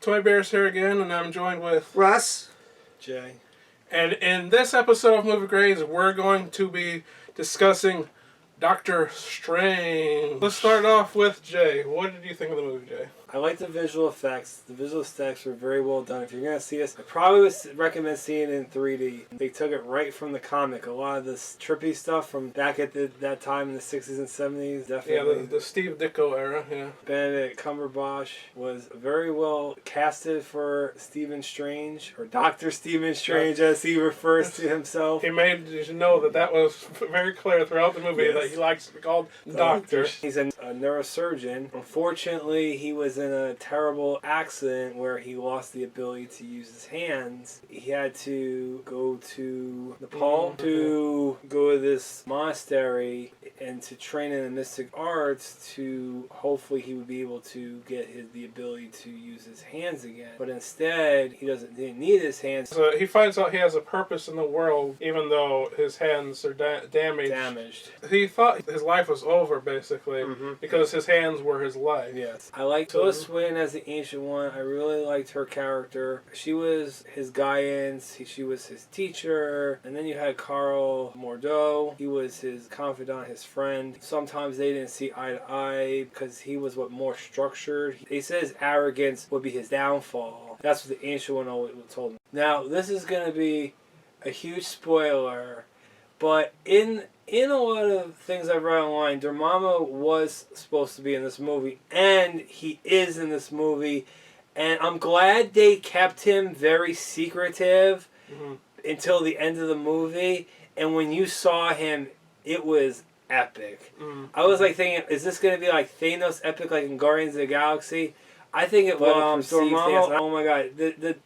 Toy Bears here again, and I'm joined with Russ. Jay. And in this episode of Movie Grades, we're going to be discussing Doctor Strange. Let's start off with Jay. What did you think of the movie, Jay? I like the visual effects. The visual effects were very well done. If you're going to see this, I probably would recommend seeing it in 3D. They took it right from the comic. A lot of this trippy stuff from back at that time in the 60s and 70s. Definitely. Yeah, the Steve Ditko era, yeah. Benedict Cumberbatch was very well casted for Stephen Strange, or Dr. Stephen Strange as he refers to himself. He made you know that was very clear throughout the movie that he likes to be called Doctor. He's a neurosurgeon. Unfortunately, he was in a terrible accident where he lost the ability to use his hands. He had to go to Nepal to go to this monastery and to train in the mystic arts to hopefully he would be able to get the ability to use his hands again. But instead, he didn't need his hands. So he finds out he has a purpose in the world even though his hands are damaged. He thought his life was over basically because his hands were his life. Yes. I like Tilda Swinton as the Ancient One. I really liked her character. She was his guidance. She was his teacher. And then you had Carl Mordeau. He was his confidant, his friend. Sometimes they didn't see eye to eye because he was more structured. He says arrogance would be his downfall. That's what the Ancient One always told him. Now, this is going to be a huge spoiler, but in a lot of things I've read online, Dormammu was supposed to be in this movie, and he is in this movie, and I'm glad they kept him very secretive until the end of the movie, and when you saw him, it was epic. I was like thinking, is this going to be like Thanos epic like in Guardians of the Galaxy? I think it will. Dormammu, oh my god,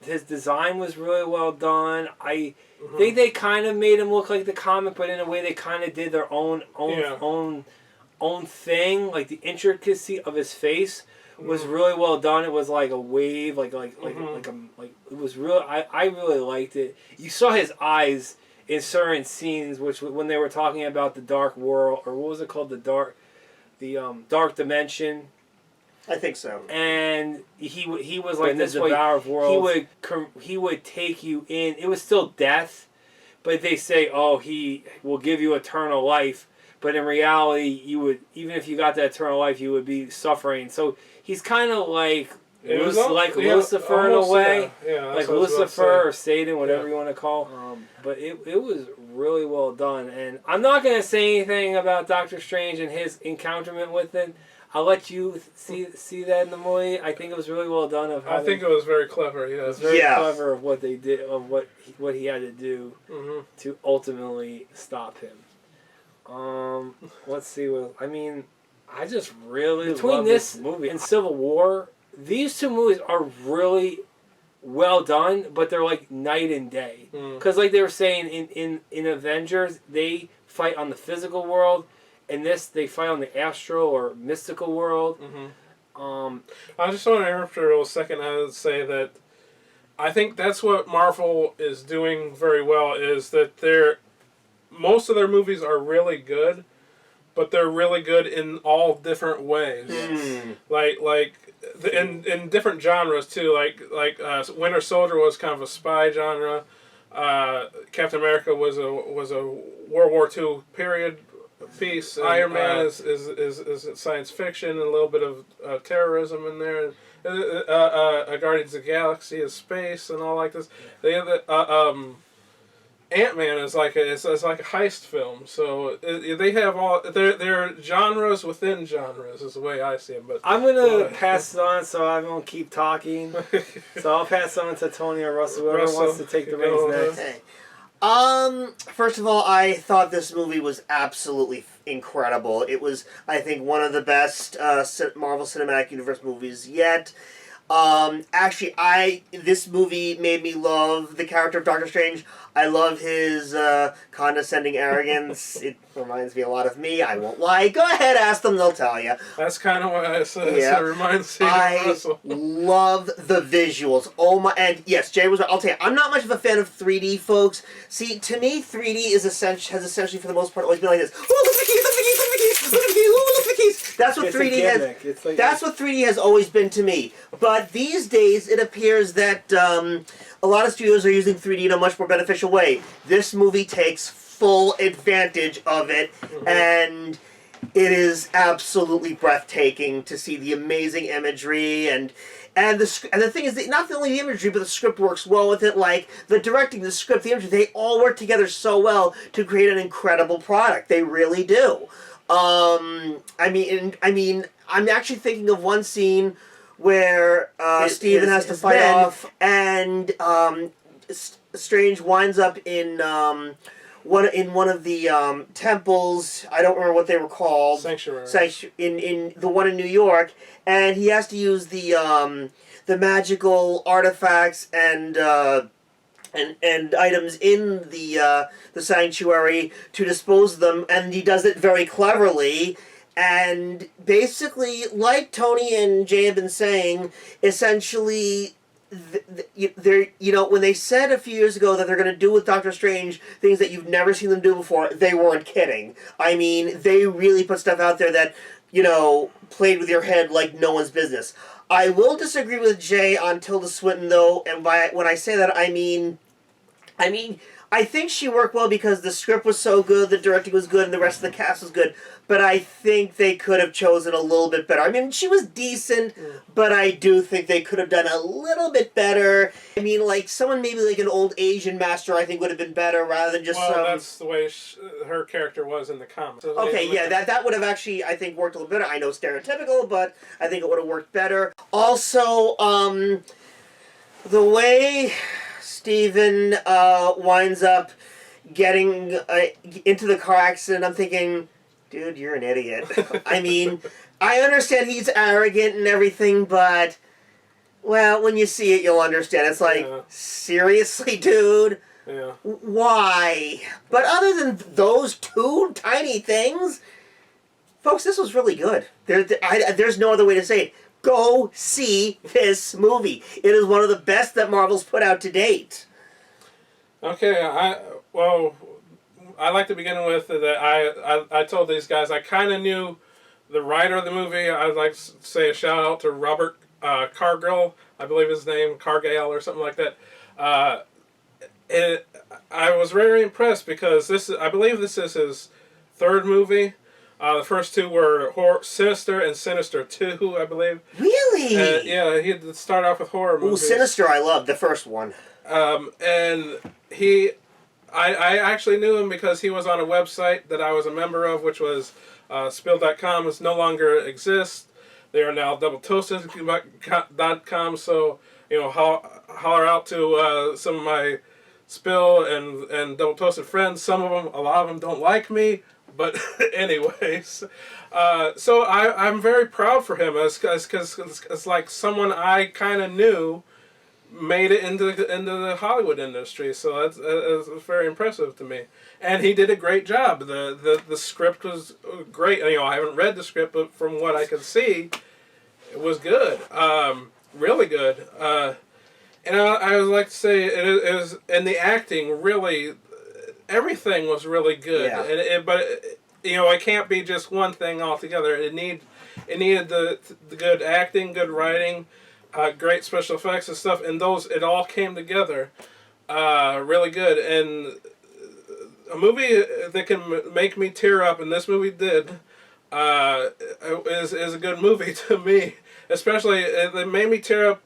his design was really well done. I think they kind of made him look like the comic, but in a way they kind of did their own thing. Like the intricacy of his face was really well done. It was like a wave, like it was real. I really liked it. You saw his eyes in certain scenes, which when they were talking about the dark world, or what was it called, the dark dimension. I think so. And he was like this devourer of worlds. He would take you in. It was still death, but they say, oh, he will give you eternal life. But in reality, you would, even if you got that eternal life, you would be suffering. So he's kind of like Lucifer in a way, like Lucifer or Satan, whatever you want to call. But it was really well done. And I'm not going to say anything about Doctor Strange and his encounterment with it. I'll let you see that in the movie. I think it was really well done. I think it was very clever. Yeah, it was very clever of what they did, of what he had to do to ultimately stop him. Let's see. I just really between this movie and Civil War, these two movies are really well done, but they're like night and day. Because like they were saying in Avengers, they fight on the physical world. In this, they fight on the astral or mystical world. I just want to interrupt for a real second and say that I think that's what Marvel is doing very well, is that most of their movies are really good, but they're really good in all different ways. In different genres too. Like Winter Soldier was kind of a spy genre. Captain America was a World War II period piece. Iron Man is science fiction and a little bit of terrorism in there. Guardians of the Galaxy is space and all like this. Ant-Man is like a heist film. So they have all their genres within genres is the way I see them. But I'm gonna pass it on, so I won't keep talking. So I'll pass it on to Tony or Russell, whoever wants to take the reins next. Okay. First of all, I thought this movie was absolutely incredible. It was, I think, one of the best Marvel Cinematic Universe movies yet. This movie made me love the character of Doctor Strange. I love his condescending arrogance. It reminds me a lot of me. I won't lie. Go ahead, ask them. They'll tell you. That's kind of what I said. Yeah. It reminds me of Russell. I love the visuals. Oh my! And yes, Jay was right. I'll tell you, I'm not much of a fan of 3D, folks. See, to me, 3D has essentially, for the most part, always been like this. Oh, look at the keys! Look at the keys! Look at the keys! Look at the keys! 3Ds. That's what It's a 3D has. gimmick. It's like That's what 3D has always been to me. But these days, it appears that a lot of studios are using 3D in a much more beneficial way. This movie takes full advantage of it, and it is absolutely breathtaking to see the amazing imagery and the thing is that not only the imagery but the script works well with it. Like the directing, the script, the imagery, they all work together so well to create an incredible product. They really do. I mean, I'm actually thinking of one scene where Steven has to fight off, and Strange winds up in one of the temples. I don't remember what they were called. Sanctuary. In the one in New York, and he has to use the magical artifacts and items in the sanctuary to dispose of them, and he does it very cleverly. And basically, like Tony and Jay have been saying, essentially, when they said a few years ago that they're going to do with Doctor Strange things that you've never seen them do before, they weren't kidding. I mean, they really put stuff out there that, played with your head like no one's business. I will disagree with Jay on Tilda Swinton, though, and when I say that, I mean, I think she worked well because the script was so good, the directing was good, and the rest of the cast was good. But I think they could have chosen a little bit better. I mean, she was decent, but I do think they could have done a little bit better. I mean, like, someone maybe like an old Asian master I think would have been better rather than just that's the way her character was in the comics. So okay, yeah, that would have actually, I think, worked a little better. I know stereotypical, but I think it would have worked better. Also, the way Steven winds up getting into the car accident, I'm thinking, dude, you're an idiot. I mean, I understand he's arrogant and everything, but, well, when you see it, you'll understand. It's like, seriously, dude? Yeah. Why? But other than those two tiny things, folks, this was really good. There's no other way to say it. Go see this movie. It is one of the best that Marvel's put out to date. Okay, I like to begin with that I told these guys I kind of knew the writer of the movie. I'd like to say a shout out to Robert Cargill, I believe his name, Cargill or something like that. I was very impressed because I believe this is his third movie. The first two were Sinister and Sinister 2, I believe. Really? Yeah, he had started off with horror movies. Ooh, Sinister, I loved the first one. And I actually knew him because he was on a website that I was a member of, which was Spill.com. It no longer exists. They are now DoubleToasted.com. So, holler out to some of my Spill and Double Toasted friends. A lot of them don't like me. But anyways, so I'm very proud for him because it's like someone I kind of knew made it into the Hollywood industry. So that's very impressive to me. And he did a great job. The script was great. I haven't read the script, but from what I could see, it was good. Really good. And I would like to say it was, and the acting really, everything was really good. Yeah. But it can't be just one thing altogether. It needed the good acting, good writing, great special effects and stuff, and it all came together really good. And a movie that can make me tear up, and this movie did, is a good movie to me. Especially, it made me tear up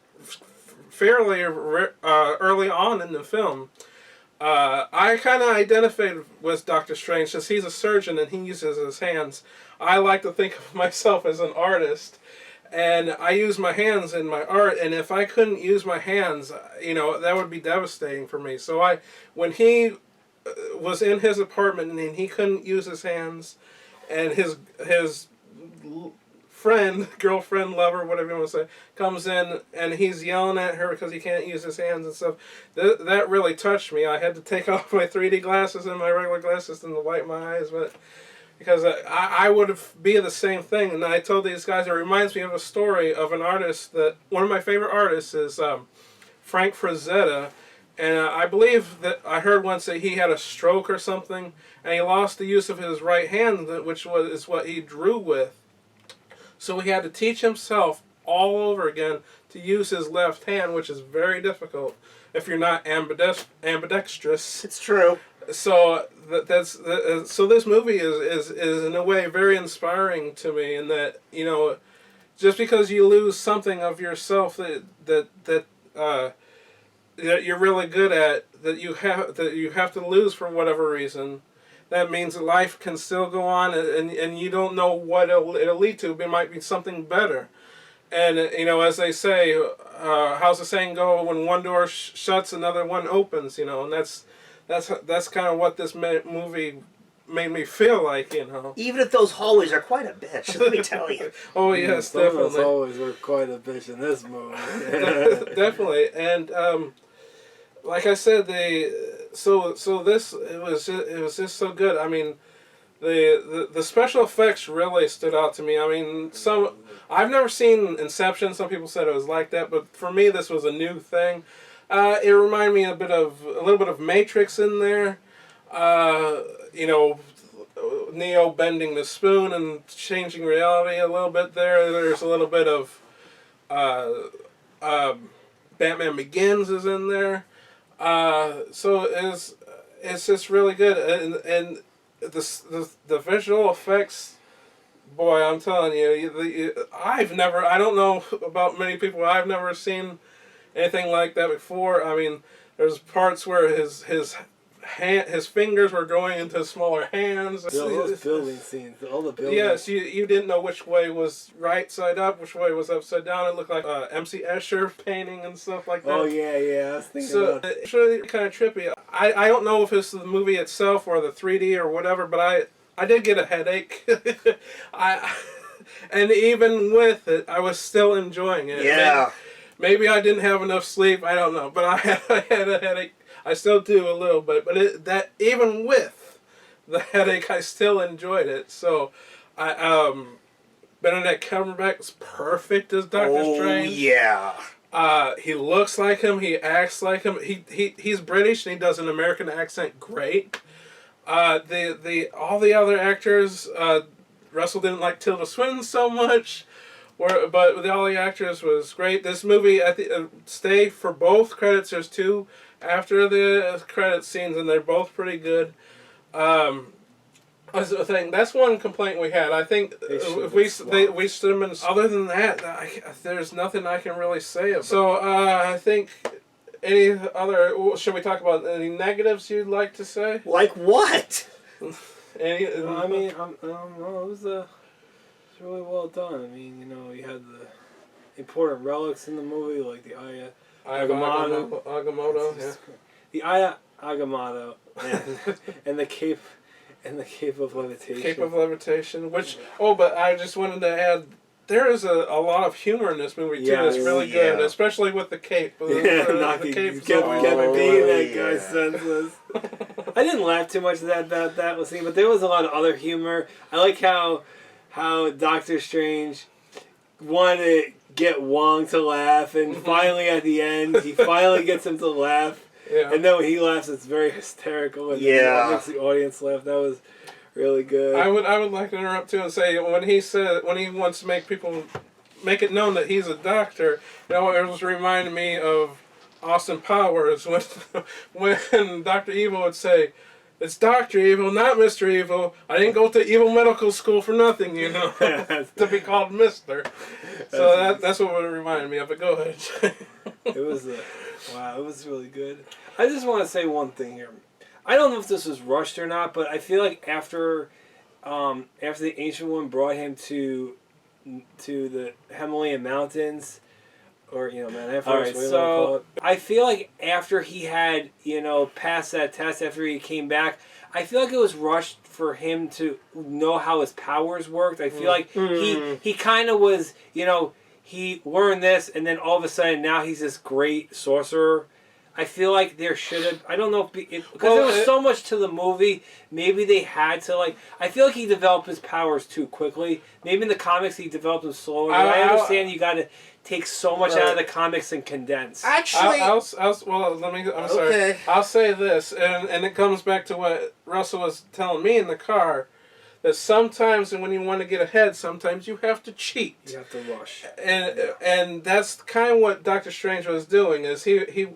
fairly early on in the film. I kind of identified with Doctor Strange since he's a surgeon and he uses his hands. I like to think of myself as an artist, and I use my hands in my art. And if I couldn't use my hands, that would be devastating for me. So when he was in his apartment and he couldn't use his hands, and his friend, girlfriend, lover, whatever you want to say, comes in and he's yelling at her because he can't use his hands and stuff. That really touched me. I had to take off my 3D glasses and my regular glasses and wipe my eyes, because I would be the same thing. And I told these guys, it reminds me of a story of an artist that, one of my favorite artists is Frank Frazetta. And I believe that I heard once that he had a stroke or something, and he lost the use of his right hand, which is what he drew with. So he had to teach himself all over again to use his left hand, which is very difficult if you're not ambidextrous. It's true. So so this movie is in a way very inspiring to me in that, you know, just because you lose something of yourself that you're really good at, that you have to lose for whatever reason, that means that life can still go on, and you don't know what it'll lead to. It might be something better. And, you know, as they say, how's the saying go? When one door shuts, another one opens, you know, and that's kind of what this movie made me feel like, you know. Even if those hallways are quite a bitch, let me tell you. Oh, yes, Some of us definitely. always were quite a bitch in this movie. Definitely. And, like I said, so this, it was just so good. I mean, the special effects really stood out to me. I mean, I've never seen Inception. Some people said it was like that, but for me, this was a new thing. It reminded me a little bit of Matrix in there. You know, Neo bending the spoon and changing reality a little bit there. There's a little bit of Batman Begins is in there. So it's just really good, and the visual effects, boy, I'm telling you, I don't know about many people, I've never seen anything like that before. I mean, there's parts where his fingers were going into smaller hands. Those building scenes, all the buildings. Yes, you didn't know which way was right side up, which way was upside down. It looked like M.C. Escher painting and stuff like that. Oh yeah, I was thinking So about it. it's really kind of trippy. I don't know if it's the movie itself or the 3D or whatever, but I did get a headache. And even with it, I was still enjoying it. Yeah. Maybe I didn't have enough sleep. I don't know, but I had a headache. I still do a little bit, but even with the headache, I still enjoyed it. So, Benedict Cumberbatch is perfect as Doctor Strange. Yeah. He looks like him. He acts like him. He's British and he does an American accent great. All the other actors, Russell didn't like Tilda Swinton so much, but all the actors was great. This movie at the stay for both credits. There's two after the credit scenes, and they're both pretty good. That's the thing. That's one complaint we had. I think if we should have been. Other than that, there's nothing I can really say about. So I think any other. Should we talk about any negatives you'd like to say? Like what? Any? I mean, no, it was really well done. I mean, you know, you had the important relics in the movie, like the Agamotto, yeah. The Agamotto, and the cape. And the Cape of Levitation. Cape of Levitation, but I just wanted to add, there is a lot of humor in this movie, too. It's really good, especially with the cape. The cape kept being that guy's senseless. I didn't laugh too much at that scene, but there was a lot of other humor. I like how Doctor Strange wanted to get Wong to laugh, and finally at the end, he finally gets him to laugh. Yeah. And then when he laughs, it's very hysterical. And it makes the audience laugh. That was really good. I would like to interrupt too and say when he wants to make it known that he's a doctor, you know, it was reminding me of Austin Powers when Dr. Evil would say, "It's Dr. Evil, not Mr. Evil. I didn't go to Evil Medical School for nothing, you know, to be called Mister." So that's what it reminded me of. But go ahead. It was wow, it was really good. I just want to say one thing here. I don't know if this was rushed or not, but I feel like after the Ancient One brought him to the Himalayan mountains, or Mount Everest, whatever you want to call it. I feel like after he had passed that test, after he came back, I feel like it was rushed for him to know how his powers worked. I feel like he kind of was, he learned this, and then all of a sudden now he's this great sorcerer. I feel like there should have. I don't know if because there was so much to the movie. Maybe they had to I feel like he developed his powers too quickly. Maybe in the comics he developed them slowly. I understand you got to take so much out of the comics and condense. Actually, I'm sorry. I'll say this, and it comes back to what Russell was telling me in the car. that sometimes when you want to get ahead, sometimes you have to cheat. You have to rush. And that's kind of what Doctor Strange was doing. Is he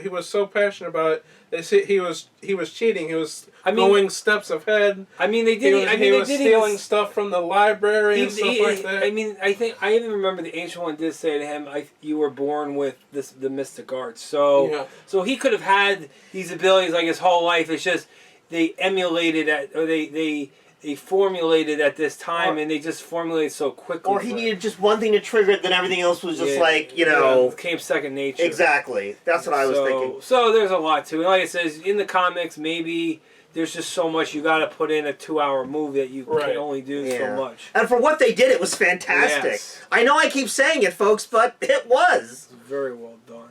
was so passionate about it. He was cheating. He was going steps ahead. I mean, they did. He was stealing stuff from the library and stuff like that. I mean, I think I even remember the Ancient One did say to him, "You were born with the mystic arts." So he could have had these abilities like his whole life. It's just they emulated it, or they formulated at this time, and they just formulated so quickly. Or he needed just one thing to trigger it, then everything else was just it came second nature. Exactly. That's what I was thinking. So there's a lot to it. Like it says, in the comics, maybe there's just so much you got to put in a 2-hour movie that you can only do so much. And for what they did, it was fantastic. Yes. I know I keep saying it, folks, but it was. It's very well done.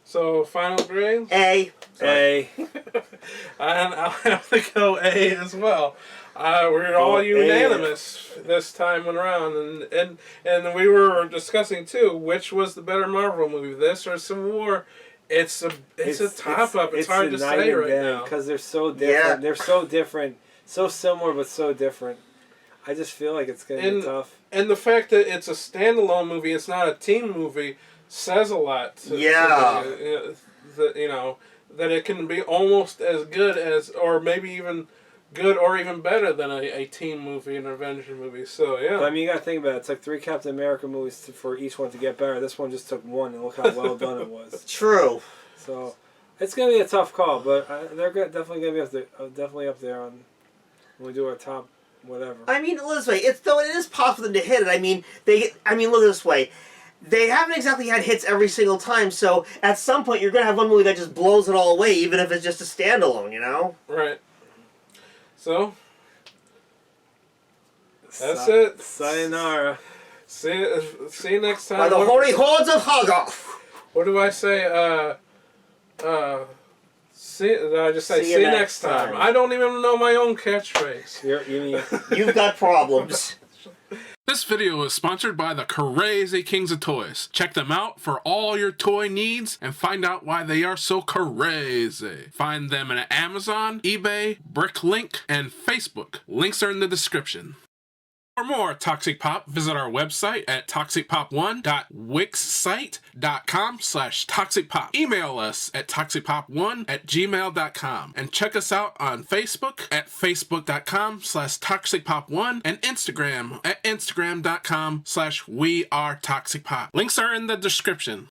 So, final grades? A. I'll have to go A as well. We're all unanimous this time around, and we were discussing too, which was the better Marvel movie, this or Civil War. It's a top up. It's hard to say right now because they're so different. Yeah. They're so different, so similar but so different. I just feel like it's gonna be tough. And the fact that it's a standalone movie, it's not a team movie, says a lot. That it can be almost as good as, or maybe even good or even better than a team movie, an Avenger movie. So, yeah. But, I mean, you got to think about it. It's like 3 Captain America movies for each one to get better. This one just took 1, and look how well done it was. True. So, it's going to be a tough call, but they're definitely going to be up there on when we do our top whatever. I mean, look this way. It is possible to hit it. I mean, look this way. They haven't exactly had hits every single time, so at some point you're going to have one movie that just blows it all away, even if it's just a standalone, you know? Right. So, that's it. Sayonara. See you next time. By the holy hordes of Hogarth. What do I say? Did I just say see you next time? I don't even know my own catchphrase. You've got problems. This video is sponsored by the Crazy Kings of Toys. Check them out for all your toy needs and find out why they are so crazy. Find them at Amazon, eBay, Bricklink, and Facebook. Links are in the description. For more Toxic Pop, visit our website at toxicpop1.wixsite.com/toxicpop. Email us at toxicpop1@gmail.com and check us out on Facebook at facebook.com/toxicpop1 and Instagram at instagram.com/wearetoxicpop. Links are in the description.